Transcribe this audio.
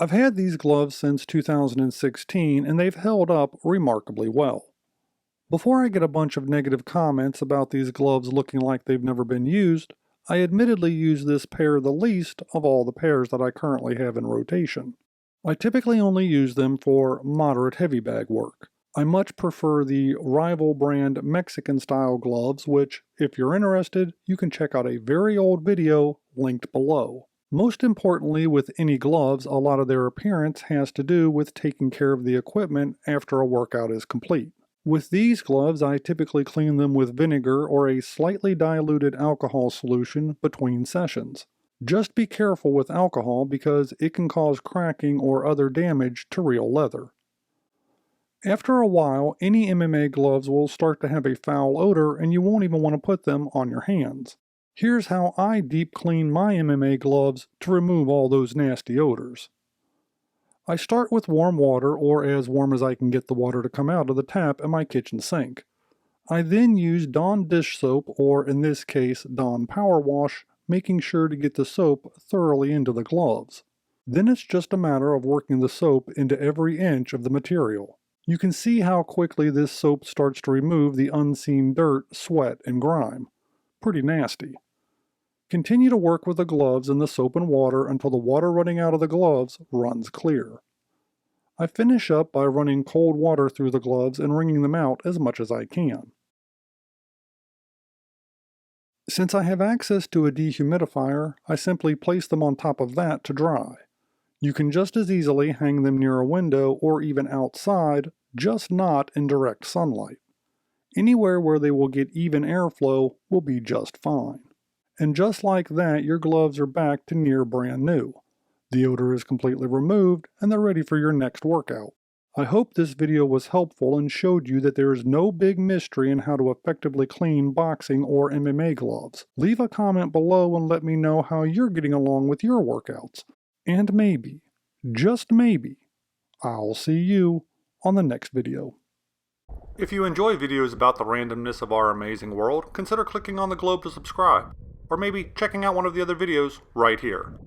I've had these gloves since 2016 and they've held up remarkably well. Before I get a bunch of negative comments about these gloves looking like they've never been used, I admittedly use this pair the least of all the pairs that I currently have in rotation. I typically only use them for moderate heavy bag work. I much prefer the rival brand Mexican style gloves, which, if you're interested, you can check out a very old video linked below. Most importantly, with any gloves, a lot of their appearance has to do with taking care of the equipment after a workout is complete. With these gloves, I typically clean them with vinegar or a slightly diluted alcohol solution between sessions. Just be careful with alcohol because it can cause cracking or other damage to real leather. After a while, any MMA gloves will start to have a foul odor and you won't even want to put them on your hands. Here's how I deep clean my MMA gloves to remove all those nasty odors. I start with warm water, or as warm as I can get the water to come out of the tap at my kitchen sink. I then use Dawn dish soap, or in this case Dawn Power Wash, making sure to get the soap thoroughly into the gloves. Then it's just a matter of working the soap into every inch of the material. You can see how quickly this soap starts to remove the unseen dirt, sweat, and grime. Pretty nasty. Continue to work with the gloves in the soap and water until the water running out of the gloves runs clear. I finish up by running cold water through the gloves and wringing them out as much as I can. Since I have access to a dehumidifier, I simply place them on top of that to dry. You can just as easily hang them near a window or even outside, just not in direct sunlight. Anywhere where they will get even airflow will be just fine. And just like that, your gloves are back to near brand new. The odor is completely removed and they're ready for your next workout. I hope this video was helpful and showed you that there is no big mystery in how to effectively clean boxing or MMA gloves. Leave a comment below and let me know how you're getting along with your workouts. And maybe, just maybe, I'll see you on the next video. If you enjoy videos about the randomness of our amazing world, consider clicking on the globe to subscribe. Or maybe checking out one of the other videos right here.